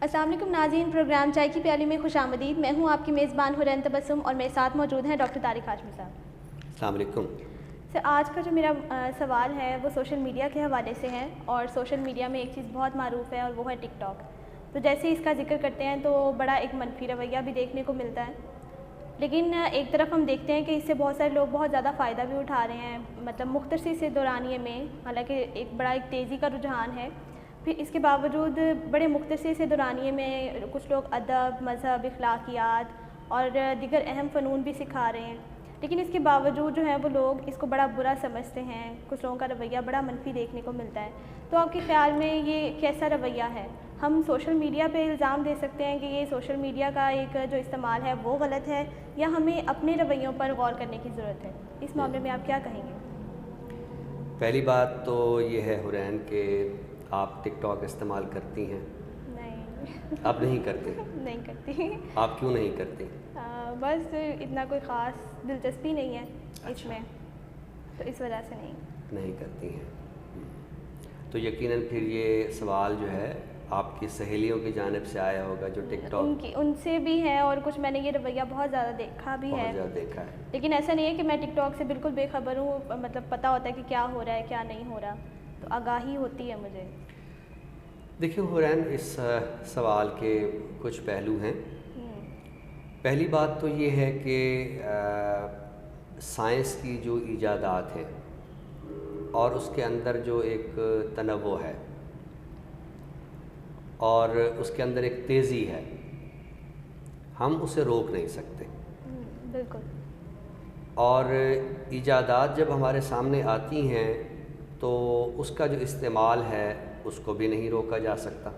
السلام علیکم ناظرین، پروگرام چائے کی پیالی میں خوش آمدید۔ میں ہوں آپ کی میزبان حورین تبسم اور میرے ساتھ موجود ہیں ڈاکٹر طارق ہاشمی صاحب۔ السلام علیکم سر، آج کا جو میرا سوال ہے وہ سوشل میڈیا کے حوالے سے ہے، اور سوشل میڈیا میں ایک چیز بہت معروف ہے اور وہ ہے ٹک ٹاک۔ تو جیسے اس کا ذکر کرتے ہیں تو بڑا ایک منفی رویہ بھی دیکھنے کو ملتا ہے، لیکن ایک طرف ہم دیکھتے ہیں کہ اس سے بہت سارے لوگ بہت زیادہ فائدہ بھی اٹھا رہے ہیں، مطلب مختصر سے دورانیے میں، حالانکہ ایک تیزی کا رجحان ہے، پھر اس کے باوجود بڑے مختصر سے دورانیے میں کچھ لوگ ادب، مذہب، اخلاقیات اور دیگر اہم فنون بھی سکھا رہے ہیں، لیکن اس کے باوجود جو ہے وہ لوگ اس کو بڑا برا سمجھتے ہیں، کچھ لوگوں کا رویہ بڑا منفی دیکھنے کو ملتا ہے۔ تو آپ کے خیال میں یہ کیسا رویہ ہے؟ ہم سوشل میڈیا پہ الزام دے سکتے ہیں کہ یہ سوشل میڈیا کا ایک جو استعمال ہے وہ غلط ہے، یا ہمیں اپنے رویوں پر غور کرنے کی ضرورت ہے؟ اس معاملے میں آپ کیا کہیں گے؟ پہلی بات تو یہ ہے حورین کہ آپ ٹک ٹاک استعمال کرتی ہیں؟ نہیں، آپ نہیں کرتے؟ نہیں کرتی۔ آپ کیوں نہیں کرتی؟ بس اتنا کوئی خاص دلچسپی نہیں ہے اس میں، تو اس وجہ سے نہیں کرتی ہیں۔ تو یقیناً پھر یہ سوال جو ہے آپ کی سہیلیوں کی جانب سے آیا ہوگا جو ٹک ٹاک ان سے بھی ہے، اور کچھ میں نے یہ رویہ بہت زیادہ دیکھا بھی ہے، بہت زیادہ دیکھا ہے۔ لیکن ایسا نہیں ہے کہ میں ٹک ٹاک سے بالکل بے خبر ہوں، مطلب پتہ ہوتا ہے کہ کیا ہو رہا ہے کیا نہیں ہو رہا، تو آگاہی ہوتی ہے مجھے۔ دیکھیں حورین، اس سوال کے کچھ پہلو ہیں۔ پہلی بات تو یہ ہے کہ سائنس کی جو ایجادات ہیں اور اس کے اندر جو ایک تنوع ہے اور اس کے اندر ایک تیزی ہے، ہم اسے روک نہیں سکتے۔ بالکل۔ اور ایجادات جب ہمارے سامنے آتی ہیں تو اس کا جو استعمال ہے اس کو بھی نہیں روکا جا سکتا۔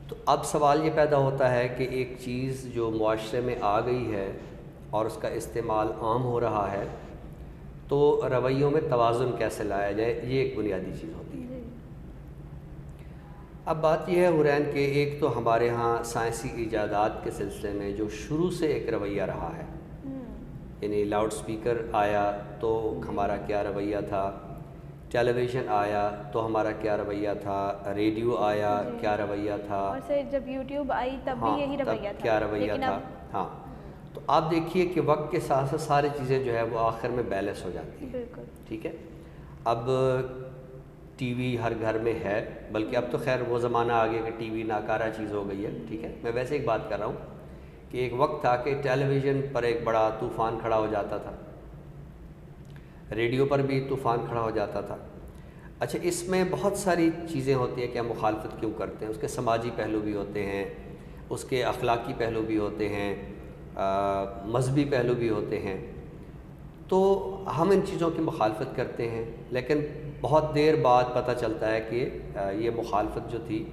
تو اب سوال یہ پیدا ہوتا ہے کہ ایک چیز جو معاشرے میں آ گئی ہے اور اس کا استعمال عام ہو رہا ہے، تو رویوں میں توازن کیسے لایا جائے، یہ ایک بنیادی چیز ہوتی ہے۔ اب بات یہ ہے حورین کہ ایک تو ہمارے ہاں سائنسی ایجادات کے سلسلے میں جو شروع سے ایک رویہ رہا ہے، یعنی لاؤڈ سپیکر آیا تو ہمارا کیا رویہ تھا، ٹیلی ویژن آیا تو ہمارا کیا رویہ تھا، ریڈیو آیا کیا رویہ تھا، اور سے جب یوٹیوب آئی تب بھی یہی رویہ تھا، کیا رویہ تھا۔ ہاں، تو آپ دیکھیے کہ وقت کے ساتھ ساتھ ساری چیزیں جو ہے وہ آخر میں بیلنس ہو جاتی ہیں۔ بالکل ٹھیک ہے۔ اب ٹی وی ہر گھر میں ہے، بلکہ اب تو خیر وہ زمانہ آ گیا کہ ٹی وی ناکارہ چیز ہو گئی ہے۔ ٹھیک ہے، میں ویسے ایک بات کر رہا ہوں کہ ایک وقت تھا کہ ٹیلی ویژن پر ایک بڑا طوفان کھڑا ہو جاتا تھا، ریڈیو پر بھی طوفان کھڑا ہو جاتا تھا۔ اچھا، اس میں بہت ساری چیزیں ہوتی ہیں کہ ہم مخالفت کیوں کرتے ہیں، اس کے سماجی پہلو بھی ہوتے ہیں، اس کے اخلاقی پہلو بھی ہوتے ہیں، مذہبی پہلو بھی ہوتے ہیں، تو ہم ان چیزوں کی مخالفت کرتے ہیں، لیکن بہت دیر بعد پتہ چلتا ہے کہ یہ مخالفت جو تھی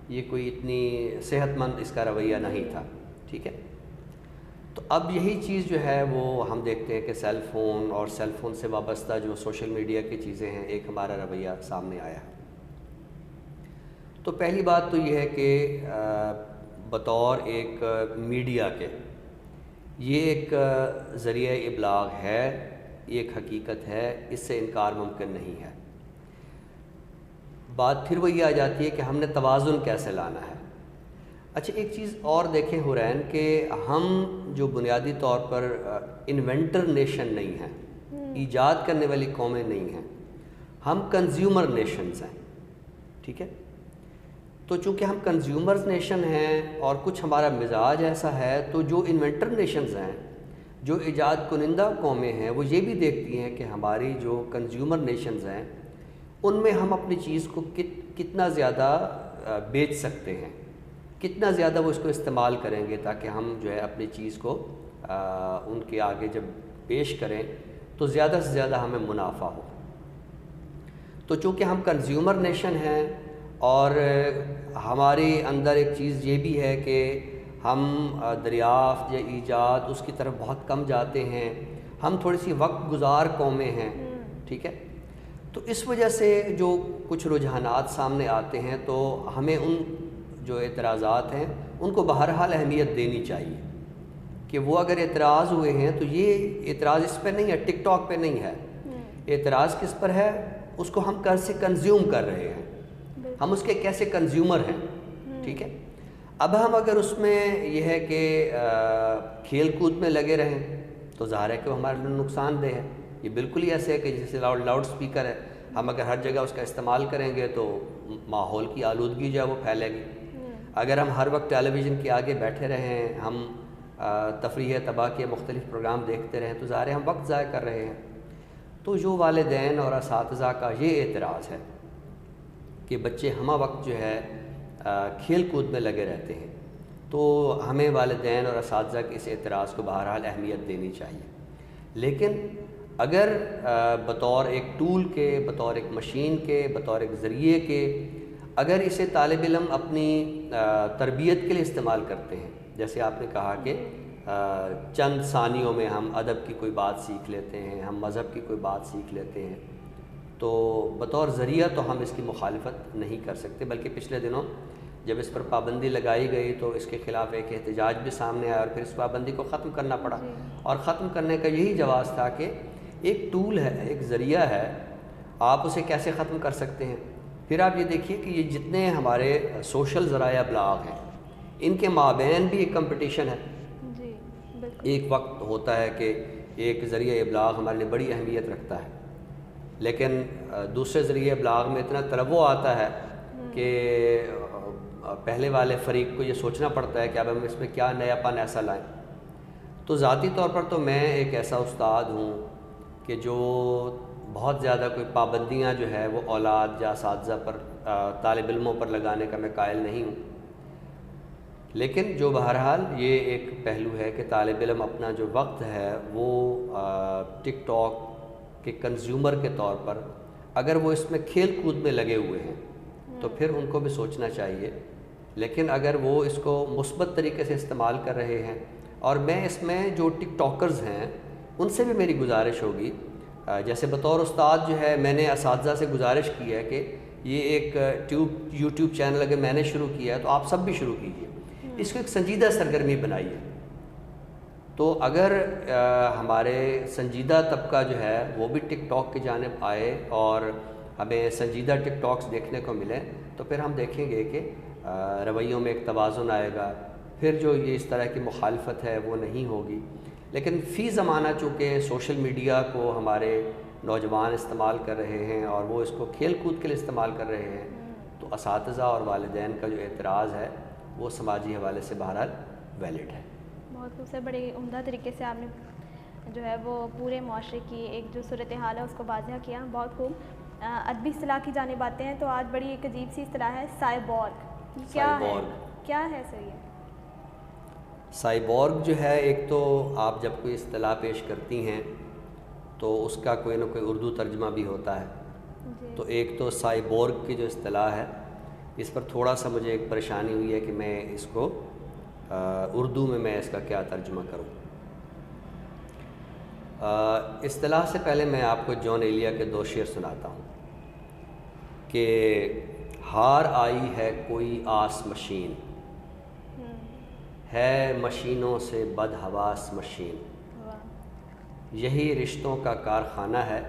یہ کوئی اتنی صحت مند اس کا رویہ نہیں تھا۔ ٹھیک ہے، تو اب یہی چیز جو ہے وہ ہم دیکھتے ہیں کہ سیل فون اور سیل فون سے وابستہ جو سوشل میڈیا کی چیزیں ہیں، ایک ہمارا رویہ سامنے آیا ہے۔ تو پہلی بات تو یہ ہے کہ بطور ایک میڈیا کے یہ ایک ذریعہ ابلاغ ہے، یہ ایک حقیقت ہے، اس سے انکار ممکن نہیں ہے۔ بات پھر وہی آ جاتی ہے کہ ہم نے توازن کیسے لانا ہے۔ اچھا، ایک چیز اور دیکھیں حورین کہ ہم جو بنیادی طور پر انوینٹر نیشن نہیں ہیں، ایجاد کرنے والی قومیں نہیں ہیں، ہم کنزیومر نیشنز ہیں۔ ٹھیک ہے، تو چونکہ ہم کنزیومرز نیشن ہیں اور کچھ ہمارا مزاج ایسا ہے، تو جو انوینٹر نیشنز ہیں، جو ایجاد کنندہ قومیں ہیں، وہ یہ بھی دیکھتی ہیں کہ ہماری جو کنزیومر نیشنز ہیں ان میں ہم اپنی چیز کو کتنا زیادہ بیچ سکتے ہیں، کتنا زیادہ وہ اس کو استعمال کریں گے، تاکہ ہم جو ہے اپنی چیز کو ان کے آگے جب پیش کریں تو زیادہ سے زیادہ ہمیں منافع ہو۔ تو چونکہ ہم کنزیومر نیشن ہیں اور ہمارے اندر ایک چیز یہ بھی ہے کہ ہم دریافت یا ایجاد اس کی طرف بہت کم جاتے ہیں، ہم تھوڑی سی وقت گزار قومیں ہیں۔ ٹھیک ہے، تو اس وجہ سے جو کچھ رجحانات سامنے آتے ہیں تو ہمیں ان جو اعتراضات ہیں ان کو بہرحال اہمیت دینی چاہیے کہ وہ اگر اعتراض ہوئے ہیں تو یہ اعتراض اس پہ نہیں ہے، ٹک ٹاک پہ نہیں ہے، اعتراض کس پر ہے، اس کو ہم کیسے کنزیوم کر رہے ہیں، ہم اس کے کیسے کنزیومر ہیں۔ ٹھیک ہے. اب ہم اگر اس میں یہ ہے کہ کھیل کود میں لگے رہیں تو ظاہر ہے کہ وہ ہمارے لیے نقصان دہ ہے. یہ بالکل ہی ایسے ہے کہ جیسے لاؤڈ سپیکر ہے, ہم اگر ہر جگہ اس کا استعمال کریں گے تو ماحول کی آلودگی جو ہے وہ پھیلے گی. اگر ہم ہر وقت ٹیلی ویژن کے آگے بیٹھے رہیں, ہم تفریح تباہ کے مختلف پروگرام دیکھتے رہیں تو ظاہر ہے ہم وقت ضائع کر رہے ہیں. تو جو والدین اور اساتذہ کا یہ اعتراض ہے کہ بچے ہمہ وقت جو ہے کھیل کود میں لگے رہتے ہیں, تو ہمیں والدین اور اساتذہ کے اس اعتراض کو بہرحال اہمیت دینی چاہیے. لیکن اگر بطور ایک ٹول کے, بطور ایک مشین کے, بطور ایک ذریعے کے اگر اسے طالب علم اپنی تربیت کے لیے استعمال کرتے ہیں, جیسے آپ نے کہا کہ چند ثانیوں میں ہم ادب کی کوئی بات سیکھ لیتے ہیں, ہم مذہب کی کوئی بات سیکھ لیتے ہیں, تو بطور ذریعہ تو ہم اس کی مخالفت نہیں کر سکتے. بلکہ پچھلے دنوں جب اس پر پابندی لگائی گئی تو اس کے خلاف ایک احتجاج بھی سامنے آیا اور پھر اس پابندی کو ختم کرنا پڑا. اور ختم کرنے کا یہی جواز تھا کہ ایک ٹول ہے, ایک ذریعہ ہے, آپ اسے کیسے ختم کر سکتے ہیں. پھر آپ یہ دیکھیے کہ یہ جتنے ہمارے سوشل ذرائع ابلاغ ہیں ان کے مابین بھی ایک کمپٹیشن ہے. جی بالکل. ایک وقت ہوتا ہے کہ ایک ذریعہ ابلاغ ہمارے لیے بڑی اہمیت رکھتا ہے, لیکن دوسرے ذریعے ابلاغ میں اتنا تنوع آتا ہے کہ پہلے والے فریق کو یہ سوچنا پڑتا ہے کہ اب ہم اس میں کیا نیا پن ایسا لائیں. تو ذاتی طور پر تو میں ایک ایسا استاد ہوں کہ جو بہت زیادہ کوئی پابندیاں جو ہے وہ اولاد یا اساتذہ پر, طالب علموں پر لگانے کا میں قائل نہیں ہوں. لیکن جو بہرحال یہ ایک پہلو ہے کہ طالب علم اپنا جو وقت ہے وہ ٹک ٹاک کے کنزیومر کے طور پر اگر وہ اس میں کھیل کود میں لگے ہوئے ہیں تو پھر ان کو بھی سوچنا چاہیے. لیکن اگر وہ اس کو مثبت طریقے سے استعمال کر رہے ہیں, اور میں اس میں جو ٹک ٹاکرز ہیں ان سے بھی میری گزارش ہوگی, جیسے بطور استاد جو ہے میں نے اساتذہ سے گزارش کی ہے کہ یہ ایک یوٹیوب چینل اگر میں نے شروع کیا ہے تو آپ سب بھی شروع کیجیے, اس کو ایک سنجیدہ سرگرمی بنائیے. تو اگر ہمارے سنجیدہ طبقہ جو ہے وہ بھی ٹک ٹاک کی جانب آئے اور ہمیں سنجیدہ ٹک ٹاکس دیکھنے کو ملیں تو پھر ہم دیکھیں گے کہ رویوں میں ایک توازن آئے گا, پھر جو یہ اس طرح کی مخالفت ہے وہ نہیں ہوگی. لیکن فی زمانہ چونکہ سوشل میڈیا کو ہمارے نوجوان استعمال کر رہے ہیں اور وہ اس کو کھیل کود کے لیے استعمال کر رہے ہیں, تو اساتذہ اور والدین کا جو اعتراض ہے وہ سماجی حوالے سے بہرحال ویلڈ ہے. بہت خوب سے بڑے عمدہ طریقے سے آپ نے جو ہے وہ پورے معاشرے کی ایک جو صورتحال ہے اس کو واضح کیا. بہت خوب. ادبی اصطلاح کی جانب آتے ہیں تو آج بڑی ایک عجیب سی اصطلاح ہے سائبورگ. کیا ہے سر یہ؟ سائبورگ جو ہے, ایک تو آپ جب کوئی اصطلاح پیش کرتی ہیں تو اس کا کوئی نہ کوئی اردو ترجمہ بھی ہوتا ہے. تو ایک تو سائبورگ کی جو اصطلاح ہے اس پر تھوڑا سا مجھے ایک پریشانی ہوئی ہے کہ میں اس کو اردو میں اس کا کیا ترجمہ کروں. اصطلاح سے پہلے میں آپ کو جان ایلیا کے 2 شعر سناتا ہوں کہ ہار آئی ہے کوئی آس مشین, ہے مشینوں سے بدحواس مشین, یہی رشتوں کا کارخانہ ہے,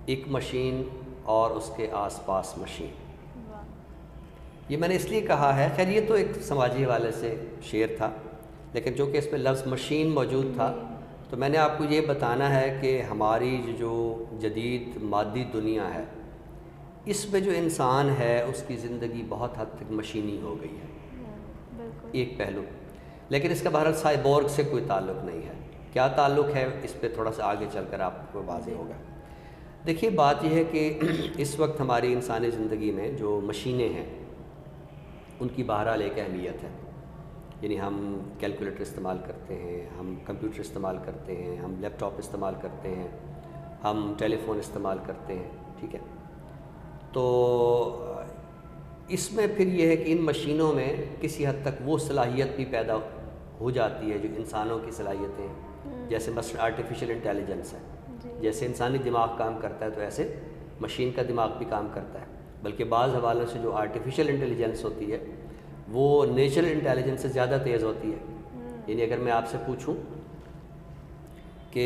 ایک مشین اور اس کے آس پاس مشین. یہ میں نے اس لیے کہا ہے, خیر یہ تو ایک سماجی حوالے سے شعر تھا, لیکن چونکہ اس میں لفظ مشین موجود تھا تو میں نے آپ کو یہ بتانا ہے کہ ہماری جو جدید مادی دنیا ہے اس میں جو انسان ہے اس کی زندگی بہت حد تک مشینی ہو گئی ہے, ایک پہلو. لیکن اس کا بہرحال سائبورگ سے کوئی تعلق نہیں ہے. کیا تعلق ہے اس پہ تھوڑا سا آگے چل کر آپ کو واضح ہوگا. دیکھیے بات یہ ہے کہ اس وقت ہماری انسانی زندگی میں جو مشینیں ہیں ان کی بہرحال ایک اہمیت ہے. یعنی ہم کیلکولیٹر استعمال کرتے ہیں, ہم کمپیوٹر استعمال کرتے ہیں, ہم لیپ ٹاپ استعمال کرتے ہیں, ہم ٹیلی فون استعمال کرتے ہیں, ٹھیک ہے. تو اس میں پھر یہ ہے کہ ان مشینوں میں کسی حد تک وہ صلاحیت بھی پیدا ہو جاتی ہے جو انسانوں کی صلاحیتیں ہیں, جیسے مثلا آرٹیفیشیل انٹیلیجنس ہے. جیسے انسانی دماغ کام کرتا ہے تو ایسے مشین کا دماغ بھی کام کرتا ہے. بلکہ بعض حوالوں سے جو آرٹیفیشیل انٹیلیجنس ہوتی ہے وہ نیچرل انٹیلیجنس سے زیادہ تیز ہوتی ہے. یعنی اگر میں آپ سے پوچھوں کہ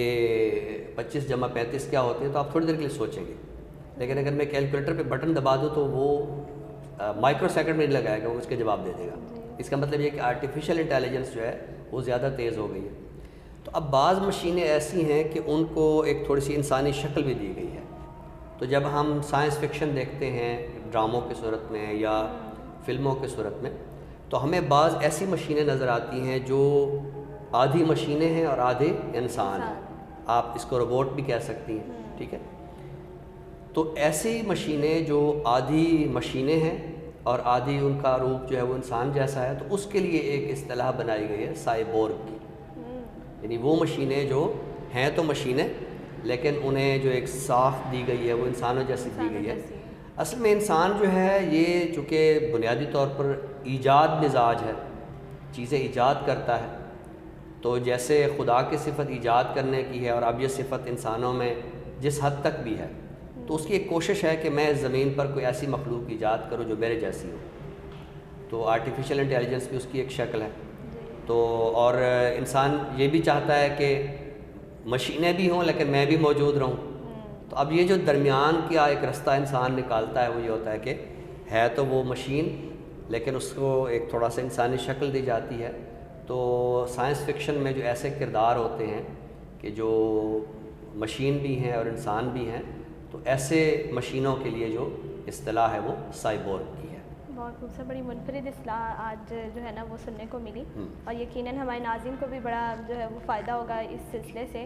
25 + 35 کیا ہوتے ہیں تو آپ تھوڑی دیر کے لیے سوچیں گے, لیکن اگر میں کیلکولیٹر پہ بٹن دبا دوں تو وہ مائکرو سیکنڈ میں نہیں لگائے گا وہ اس کے جواب دے دے گا. اس کا مطلب یہ کہ آرٹیفیشیل انٹیلیجنس جو ہے وہ زیادہ تیز ہو گئی ہے. تو اب بعض مشینیں ایسی ہیں کہ ان کو ایک تھوڑی سی انسانی شکل بھی دی گئی ہے. تو جب ہم سائنس فکشن دیکھتے ہیں ڈراموں کی صورت میں یا فلموں کی صورت میں, تو ہمیں بعض ایسی مشینیں نظر آتی ہیں جو آدھی مشینیں ہیں اور آدھے انسان ہیں. آپ اس کو روبوٹ بھی کہہ سکتی ہیں, ٹھیک ہے. تو ایسی مشینیں جو آدھی مشینیں ہیں اور آدھی ان کا روپ جو ہے وہ انسان جیسا ہے, تو اس کے لیے ایک اصطلاح بنائی گئی ہے سائبورگ کی. یعنی وہ مشینیں جو ہیں تو مشینیں لیکن انہیں جو ایک ساخت دی گئی ہے وہ انسانوں جیسی دی گئی ہے. اصل میں انسان جو ہے یہ چونکہ بنیادی طور پر ایجاد مزاج ہے, چیزیں ایجاد کرتا ہے, تو جیسے خدا کی صفت ایجاد کرنے کی ہے اور اب یہ صفت انسانوں میں جس حد تک بھی ہے, تو اس کی ایک کوشش ہے کہ میں زمین پر کوئی ایسی مخلوق ایجاد کروں جو میرے جیسی ہو. تو آرٹیفیشیل انٹیلیجنس بھی اس کی ایک شکل ہے. تو اور انسان یہ بھی چاہتا ہے کہ مشینیں بھی ہوں لیکن میں بھی موجود رہوں. تو اب یہ جو درمیان کیا ایک رستہ انسان نکالتا ہے وہ یہ ہوتا ہے کہ ہے تو وہ مشین لیکن اس کو ایک تھوڑا سا انسانی شکل دی جاتی ہے. تو سائنس فکشن میں جو ایسے کردار ہوتے ہیں کہ جو مشین بھی ہیں اور انسان بھی ہیں, تو ایسے مشینوں کے لیے جو اصطلاح ہے وہ سائبورگ کی ہے. بہت خوبصورت, بڑی منفرد اصطلاح آج جو ہے نا وہ سننے کو ملی, اور یقیناً ہمارے ناظرین کو بھی بڑا جو ہے وہ فائدہ ہوگا اس سلسلے سے.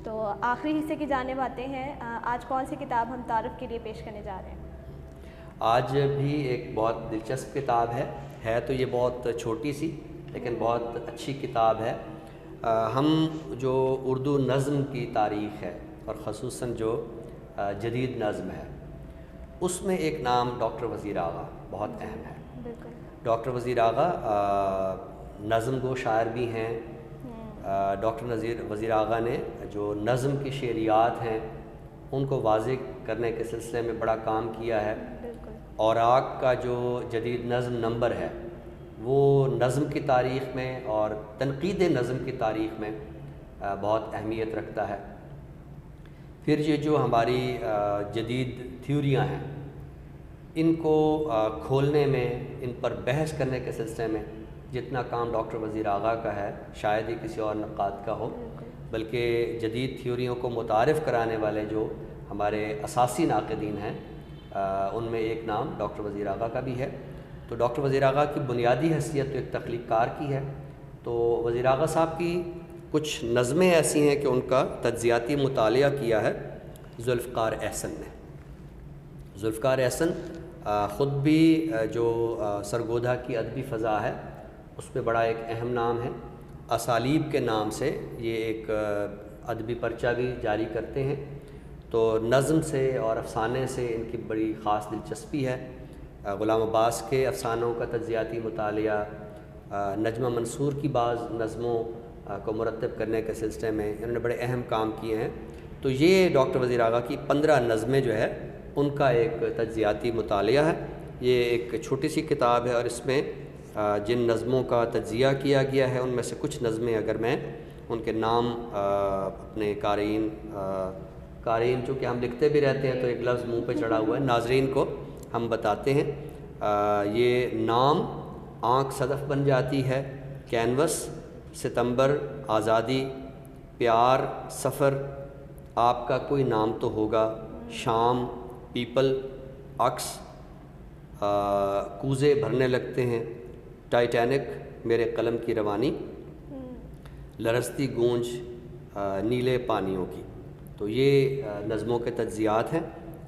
تو آخری حصے کی جانب آتے ہیں. آج کون سی کتاب ہم تعارف کے لیے پیش کرنے جا رہے ہیں؟ آج بھی ایک بہت دلچسپ کتاب ہے تو یہ بہت چھوٹی سی لیکن بہت اچھی کتاب ہے. ہم جو اردو نظم کی تاریخ ہے اور خصوصاً جو جدید نظم ہے اس میں ایک نام ڈاکٹر وزیر آغا بہت اہم ہے. بالکل. ڈاکٹر وزیر آغا نظم گو شاعر بھی ہیں. ڈاکٹر وزیر آغا نے جو نظم کی شعریات ہیں ان کو واضح کرنے کے سلسلے میں بڑا کام کیا ہے. اوراق کا جو جدید نظم نمبر ہے وہ نظم کی تاریخ میں اور تنقید نظم کی تاریخ میں بہت اہمیت رکھتا ہے. پھر یہ جو ہماری جدید تھیوریاں ہیں ان کو کھولنے میں, ان پر بحث کرنے کے سلسلے میں جتنا کام ڈاکٹر وزیر آغا کا ہے شاید ہی کسی اور نقاد کا ہو, بلکہ جدید تھیوریوں کو متعارف کرانے والے جو ہمارے اساسی ناقدین ہیں ان میں ایک نام ڈاکٹر وزیر آغا کا بھی ہے. تو ڈاکٹر وزیر آغا کی بنیادی حیثیت تو ایک تخلیق کار کی ہے. تو وزیر آغا صاحب کی کچھ نظمیں ایسی ہیں کہ ان کا تجزیاتی مطالعہ کیا ہے ذوالفقار احسن نے. ذوالفقار احسن خود بھی جو سرگودھا کی ادبی فضا ہے اس میں بڑا ایک اہم نام ہے. اسالیب کے نام سے یہ ایک ادبی پرچہ بھی جاری کرتے ہیں. تو نظم سے اور افسانے سے ان کی بڑی خاص دلچسپی ہے. غلام عباس کے افسانوں کا تجزیاتی مطالعہ, نجمہ منصور کی بعض نظموں کو مرتب کرنے کے سلسلے میں انہوں نے بڑے اہم کام کیے ہیں. تو یہ ڈاکٹر وزیر آغا کی 15 نظمیں جو ہے ان کا ایک تجزیاتی مطالعہ ہے. یہ ایک چھوٹی سی کتاب ہے اور اس میں جن نظموں کا تجزیہ کیا گیا ہے ان میں سے کچھ نظمیں اگر میں ان کے نام اپنے قارئین چونکہ ہم لکھتے بھی رہتے ہیں تو ایک لفظ منہ پہ چڑھا ہوا ہے, ناظرین کو ہم بتاتے ہیں. یہ نام آنکھ صدف بن جاتی ہے, کینوس, ستمبر, آزادی, پیار, سفر, آپ کا کوئی نام تو ہوگا, شام, پیپل, عکس, کوزے بھرنے لگتے ہیں, ٹائٹینک, میرے قلم کی روانی, لرزتی گونج نیلے پانیوں کی. تو یہ نظموں کے تجزیات ہیں.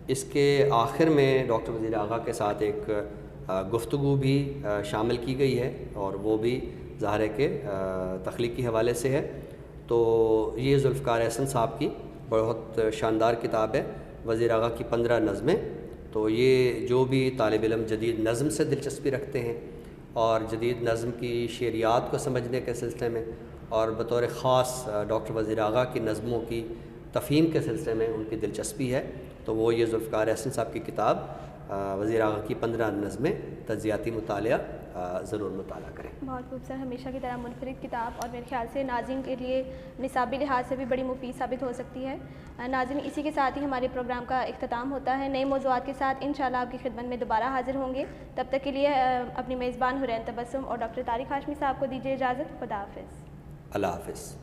اس کے آخر میں ڈاکٹر وزیر آغا کے ساتھ ایک گفتگو بھی شامل کی گئی ہے اور وہ بھی ظاہر ہے کہ تخلیقی حوالے سے ہے. تو یہ ذوالفقار احسن صاحب کی بہت شاندار کتاب ہے, وزیر آغا کی 15 نظمیں. تو یہ جو بھی طالب علم جدید نظم سے دلچسپی رکھتے ہیں اور جدید نظم کی شعریات کو سمجھنے کے سلسلے میں اور بطور خاص ڈاکٹر وزیر آغا کی نظموں کی تفہیم کے سلسلے میں ان کی دلچسپی ہے, تو وہ یہ ذوالفقار احسن صاحب کی کتاب وزیر اعلیٰ کی 15 نظمیں تجزیاتی مطالعہ ضرور مطالعہ کریں. بہت خوبصورت، ہمیشہ کی طرح منفرد کتاب، اور میرے خیال سے ناظرین کے لیے نصابی لحاظ سے بھی بڑی مفید ثابت ہو سکتی ہے. ناظرین، اسی کے ساتھ ہی ہمارے پروگرام کا اختتام ہوتا ہے. نئے موضوعات کے ساتھ انشاءاللہ آپ کی خدمت میں دوبارہ حاضر ہوں گے. تب تک کے لیے اپنی میزبان حرین تبسم اور ڈاکٹر طارق ہاشمی صاحب کو دیجیے اجازت. خدا حافظ. اللہ حافظ.